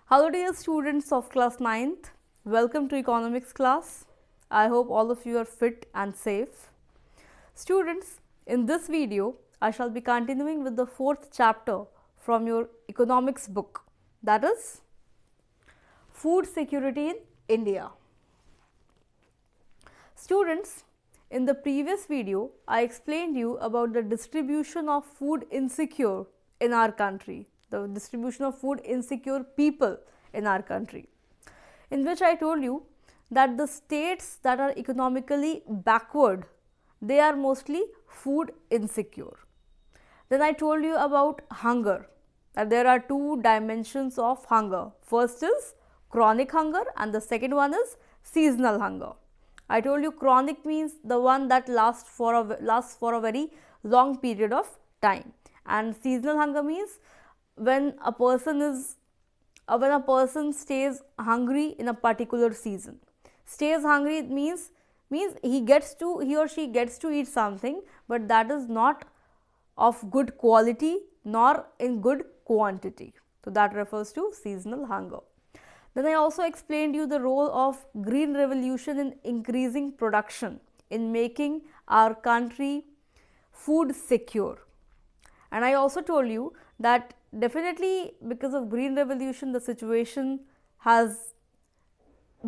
Hello dear students of class 9th, welcome to economics class. I hope all of you are fit and safe. Students, in this video, I shall be continuing with the 4th chapter from your economics book, that is Food Security in India. Students, in the previous video, I explained you about the distribution of food insecure in our country, the distribution of food insecure people in our country, in which I told you that the states that are economically backward, they are mostly food insecure. Then I told you about hunger, that there are two dimensions of hunger. First is chronic hunger and the second one is seasonal hunger. I told you chronic means the one that lasts for a very long period of time, and seasonal hunger means when a person stays hungry in a particular season. Stays hungry means he or she gets to eat something, but that is not of good quality nor in good quantity. So that refers to seasonal hunger. Then I also explained you the role of Green Revolution in increasing production, in making our country food secure. And I also told you that definitely because of Green Revolution, the situation has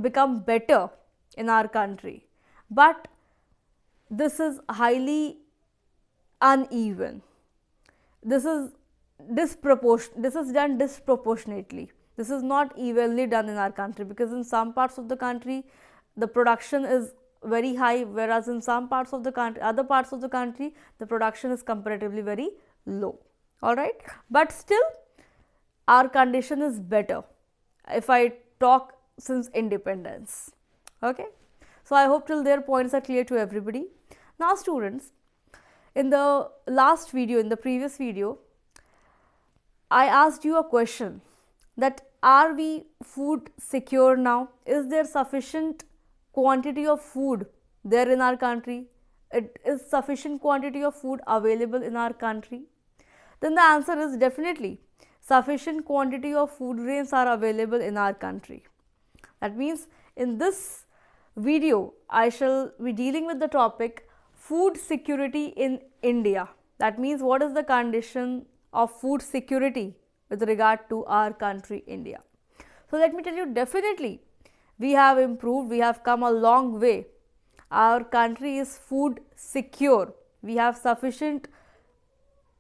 become better in our country. But this is highly uneven. This is done disproportionately. This is not evenly done in our country, because in some parts of the country the production is very high, whereas in some parts of the country, other parts of the country, the production is comparatively very low. Alright, but still our condition is better if I talk since independence. Okay, so I hope till there points are clear to everybody. Now students, in the last video, in the previous video, I asked you a question that are we food secure now? Is there sufficient quantity of food there in our country? Is sufficient quantity of food available in our country? Then the answer is definitely sufficient quantity of food grains are available in our country. That means in this video I shall be dealing with the topic food security in India. That means what is the condition of food security with regard to our country India. So let me tell you, definitely we have improved, we have come a long way. Our country is food secure. We have sufficient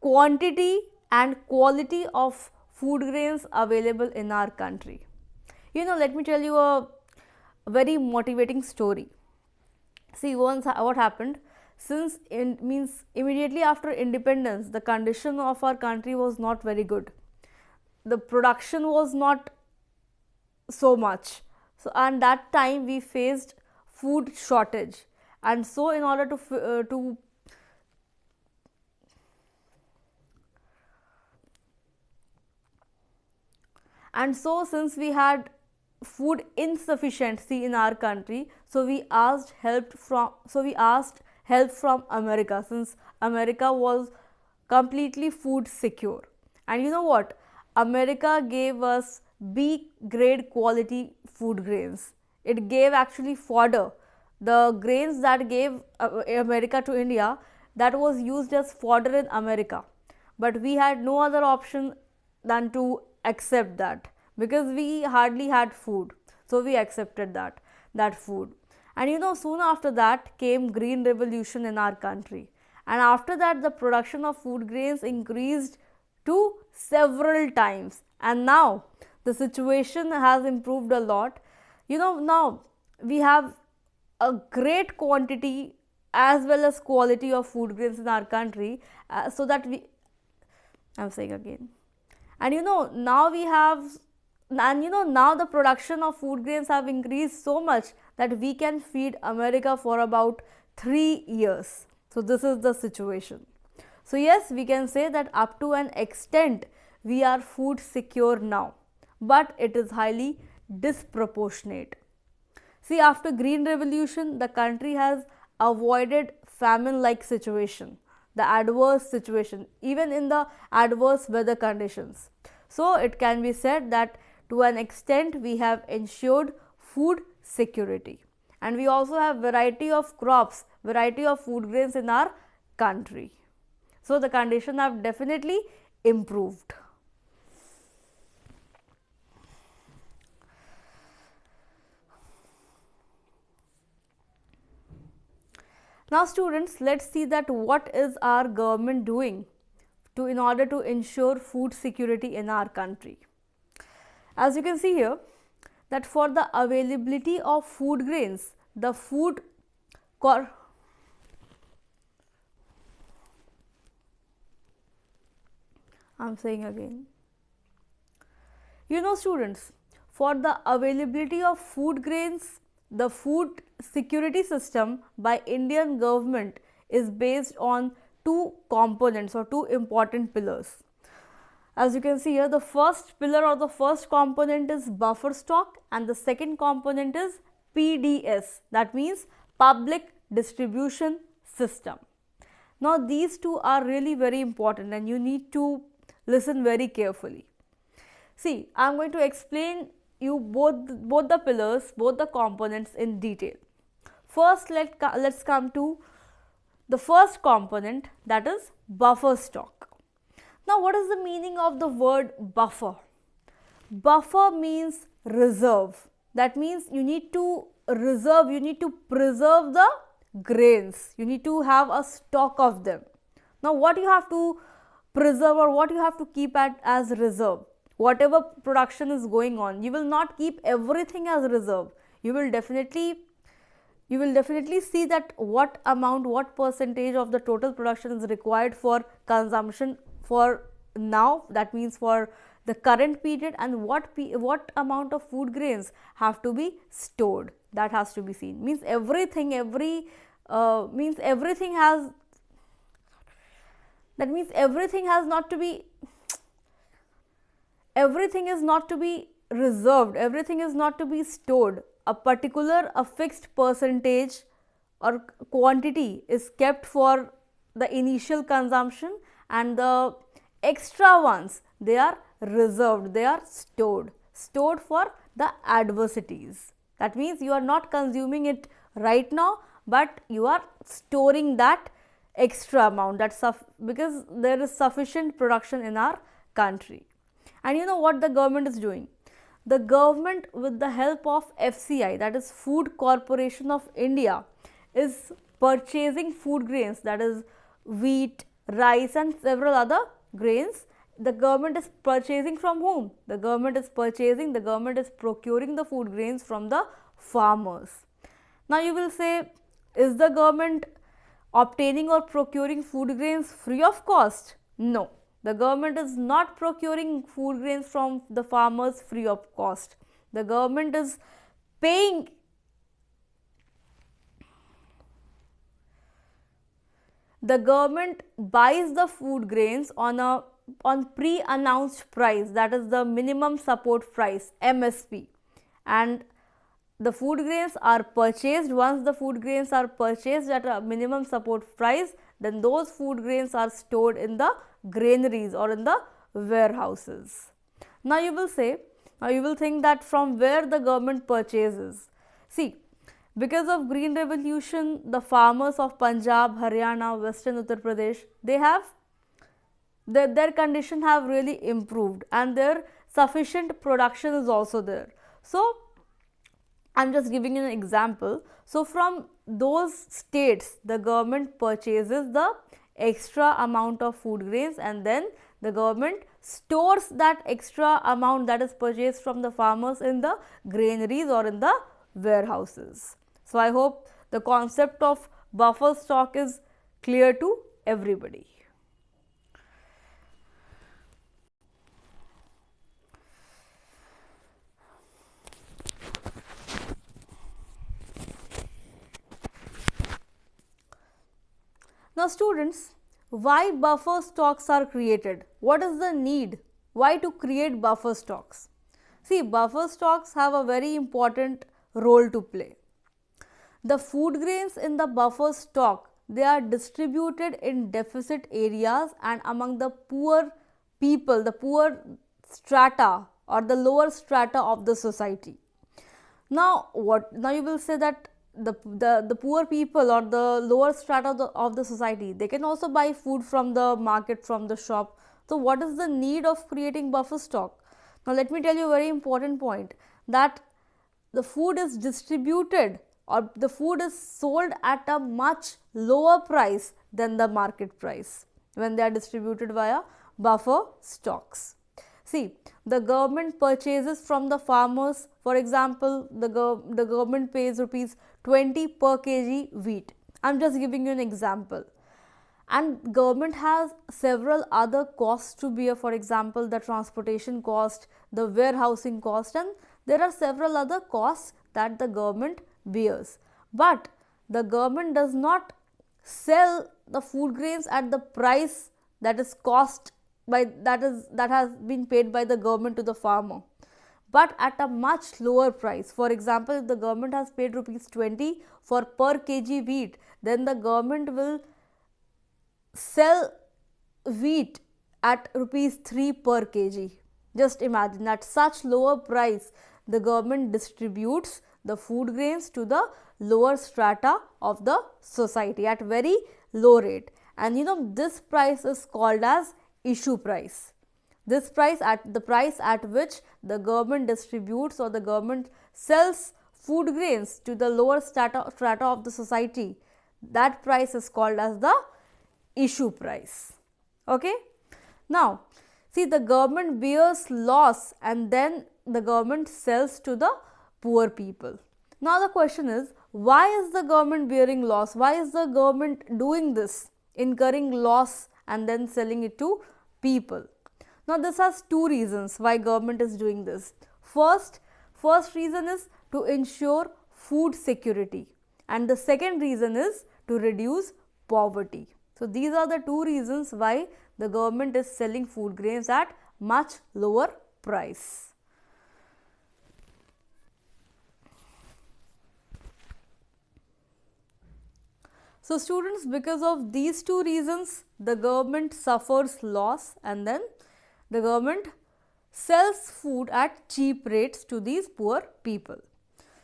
quantity and quality of food grains available in our country. You know, let me tell you a very motivating story. See, once what happened, since immediately after independence, the condition of our country was not very good. The production was not so much. So, and that time we faced food shortage, and so in order to and so since we had food insufficiency in our country, so we asked help from America, since America was completely food secure. And you know what, America gave us B grade quality food grains. It gave actually fodder. The grains that gave America to India, that was used as fodder in America, but we had no other option than to accept that, because we hardly had food, so we accepted that food. And you know, soon after that came Green Revolution in our country, and after that the production of food grains increased to several times, and now the situation has improved a lot. You know, now we have a great quantity as well as quality of food grains in our country, so that I'm saying again, and you know, now the production of food grains have increased so much that we can feed America for about 3 years. So this is the situation. So yes, we can say that up to an extent we are food secure now, but it is highly disproportionate. See, after Green Revolution, the country has avoided famine-like situation, the adverse situation, even in the adverse weather conditions. So it can be said that to an extent we have ensured food security, and we also have variety of crops, variety of food grains in our country. So the condition have definitely improved. Now students, let's see that what is our government doing to in order to ensure food security in our country. As you can see here, that for the availability of food grains, the food I'm saying again. You know students, for the availability of food grains, the food security system by Indian government is based on two components or two important pillars. As you can see here, the first pillar or the first component is buffer stock and the second component is PDS, that means public distribution system. Now these two are really very important and you need to listen very carefully. See, I am going to explain you both the pillars, both the components in detail. First, let's come to the first component, that is buffer stock. Now, what is the meaning of the word buffer? Buffer means reserve. That means you need to reserve, you need to preserve the grains. You need to have a stock of them. Now, what you have to preserve or what you have to keep as reserve? Whatever production is going on, you will not keep everything as reserve. You will definitely see that what amount, what percentage of the total production is required for consumption for now, that means for the current period, and what amount of food grains have to be stored, that has to be seen. Means everything has not to be, everything is not to be reserved, everything is not to be stored. A fixed percentage or quantity is kept for the initial consumption, and the extra ones, they are reserved, they are stored for the adversities. That means you are not consuming it right now, but you are storing that extra amount, because there is sufficient production in our country. And you know what the government is doing? The government, with the help of FCI, that is Food Corporation of India, is purchasing food grains, that is wheat, rice and several other grains. The government is purchasing from whom? The government is procuring the food grains from the farmers. Now you will say, is the government obtaining or procuring food grains free of cost? No. The government is not procuring food grains from the farmers free of cost. The government is paying the government buys the food grains on pre-announced price, that is the minimum support price, MSP, and the food grains are purchased. Once the food grains are purchased at a minimum support price, then those food grains are stored in the granaries or in the warehouses. Now you will think that from where the government purchases. See, because of Green Revolution, the farmers of Punjab, Haryana, Western Uttar Pradesh, their condition have really improved and their sufficient production is also there. So I am just giving you an example. So from those states, the government purchases the extra amount of food grains, and then the government stores that extra amount that is purchased from the farmers in the granaries or in the warehouses. So I hope the concept of buffer stock is clear to everybody. Now students, why buffer stocks are created? What is the need? Why to create buffer stocks? See, buffer stocks have a very important role to play. The food grains in the buffer stock, they are distributed in deficit areas and among the poor people, the poor strata or the lower strata of the society. Now what? Now you will say that the poor people or the lower strata of the society, they can also buy food from the market, from the shop. So what is the need of creating buffer stock? Now let me tell you a very important point, that the food is distributed or the food is sold at a much lower price than the market price when they are distributed via buffer stocks. See, the government purchases from the farmers, for example, the government pays rupees 20 per kg wheat. I am just giving you an example. And government has several other costs to bear, for example, the transportation cost, the warehousing cost, and there are several other costs that the government bears. But the government does not sell the food grains at the price that is cost by that has been paid by the government to the farmer, but at a much lower price. For example, if the government has paid rupees 20 for per kg wheat, then the government will sell wheat at rupees 3 per kg. Just imagine, at such lower price the government distributes the food grains to the lower strata of the society at very low rate. And this price is called as issue price. This price, at the price at which the government distributes or the government sells food grains to the lower strata of the society, that price is called as the issue price. Okay. Now see, the government bears loss and then the government sells to the poor people. Now the question is, why is the government bearing loss? Why is the government doing this, incurring loss and then selling it to people? Now this has two reasons why government is doing this. First reason is to ensure food security, and the second reason is to reduce poverty. So these are the two reasons why the government is selling food grains at much lower price. So students, because of these two reasons, the government suffers loss and then the government sells food at cheap rates to these poor people.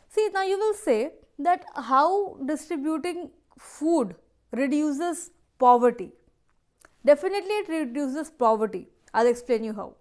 See, now you will say that how distributing food reduces poverty. Definitely it reduces poverty. I'll explain you how.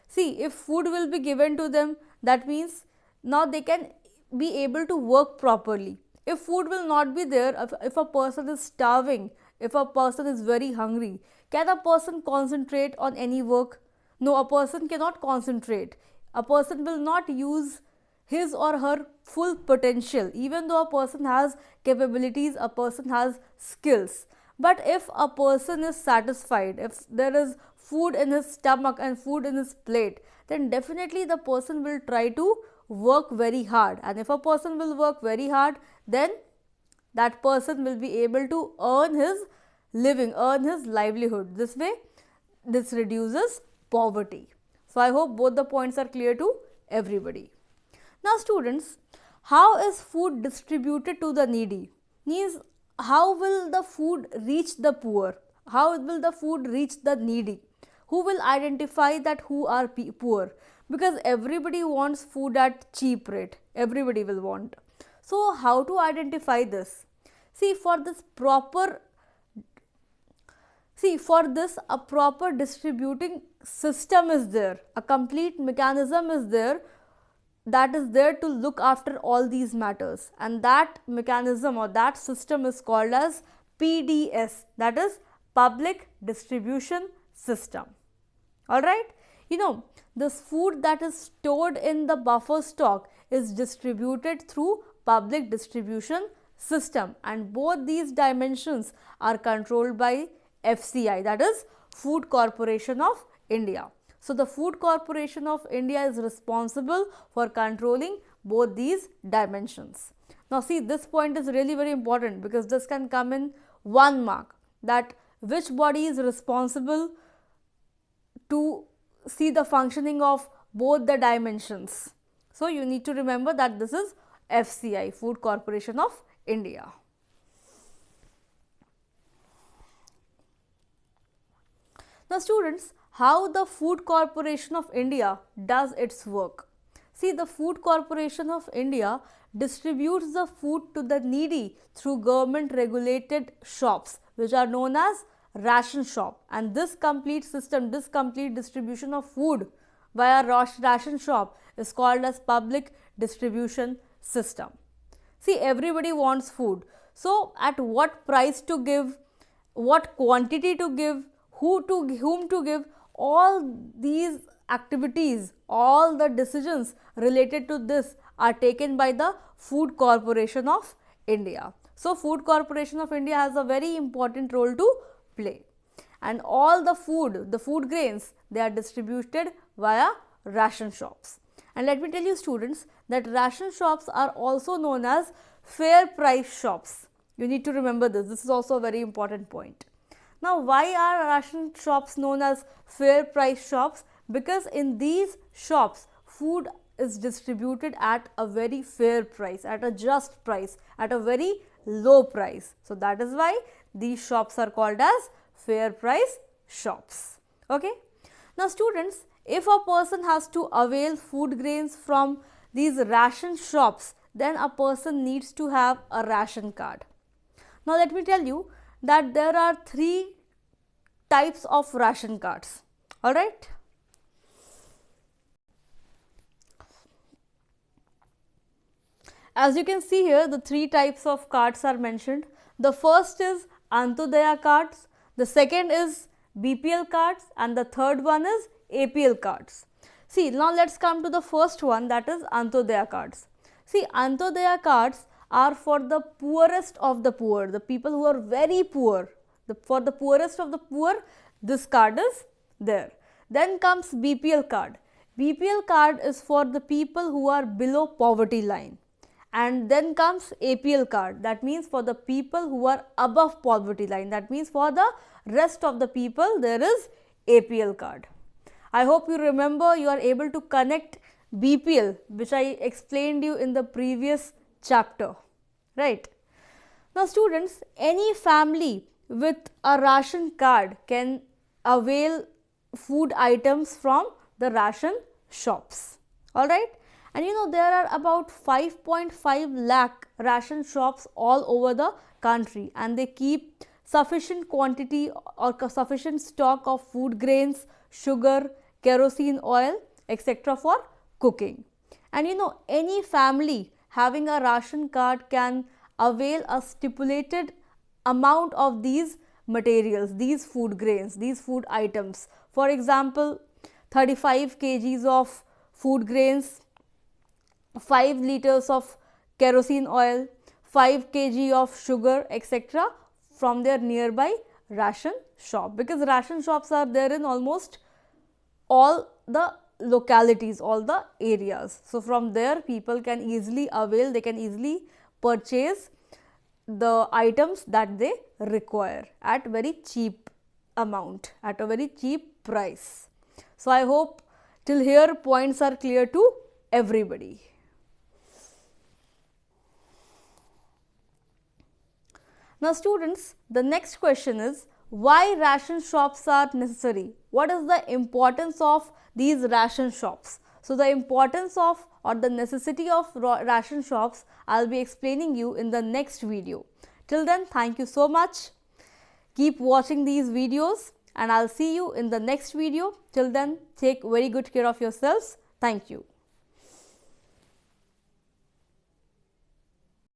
See, if food will be given to them, that means now they can be able to work properly. If food will not be there, if a person is starving, if a person is very hungry, can a person concentrate on any work? No, a person cannot concentrate. A person will not use his or her full potential, even though a person has capabilities, a person has skills. But if a person is satisfied, if there is food in his stomach and food in his plate, then definitely the person will try to work very hard. And if a person will work very hard, then that person will be able to earn his living, earn his livelihood. This way, this reduces poverty. So I hope both the points are clear to everybody. Now students, how is food distributed to the needy? Means, how will the food reach the poor? How will the food reach the needy? Who will identify that who are poor? Because everybody wants food at cheap rate. Everybody will want. So how to identify this? See, for this a proper distributing system is there. A complete mechanism is there that is there to look after all these matters, and that mechanism or that system is called as PDS, that is Public Distribution System. Alright, this food that is stored in the buffer stock is distributed through public distribution system, and both these dimensions are controlled by FCI, that is Food Corporation of India. So the Food Corporation of India is responsible for controlling both these dimensions. Now see, this point is really very important because this can come in 1 mark, that which body is responsible to see the functioning of both the dimensions. So you need to remember that this is FCI, Food Corporation of India. Now students, how the Food Corporation of India does its work. See, the Food Corporation of India distributes the food to the needy through government regulated shops, which are known as ration shop, and this complete system, this complete distribution of food via ration shop is called as public distribution system. See, everybody wants food, so at what price to give, what quantity to give, whom to give, all these activities, all the decisions related to this are taken by the Food Corporation of India. So, Food Corporation of India has a very important role to play, and all the food grains, they are distributed via ration shops. And let me tell you students that ration shops are also known as fair price shops. You need to remember this is also a very important point. Now, why are ration shops known as fair price shops? Because in these shops, food is distributed at a very fair price, at a just price, at a very low price. So, that is why these shops are called as fair price shops. Okay. Now, students, if a person has to avail food grains from these ration shops, then a person needs to have a ration card. Now, let me tell you that there are 3 types of ration cards. All right. As you can see here, the 3 types of cards are mentioned. The first is Antyodaya cards, the second is BPL cards, and the third one is APL cards. See, now let's come to the first one, that is Antyodaya cards. See, Antyodaya cards are for the poorest of the poor, the people who are very poor. For the poorest of the poor, this card is there. Then comes BPL card. BPL card is for the people who are below poverty line. And then comes APL card, that means for the people who are above poverty line, that means for the rest of the people there is APL card. I hope you remember, you are able to connect BPL, which I explained you in the previous chapter, right? Now students, any family with a ration card can avail food items from the ration shops, alright. And you know, there are about 5.5 lakh ration shops all over the country, and they keep sufficient quantity or sufficient stock of food grains, sugar, kerosene oil, etc. for cooking. And you know, any family having a ration card can avail a stipulated amount of these materials, these food grains, these food items. For example, 35 kgs of food grains, 5 liters of kerosene oil, 5 kg of sugar, etc. from their nearby ration shop, because ration shops are there in almost all the localities, all the areas. So, from there people can easily avail, they can easily purchase the items that they require at very cheap amount, at a very cheap price. So, I hope till here points are clear to everybody. Now students, the next question is, why ration shops are necessary? What is the importance of these ration shops? So the importance of or the necessity of ration shops I will be explaining you in the next video. Till then, thank you so much. Keep watching these videos and I will see you in the next video. Till then, take very good care of yourselves. Thank you.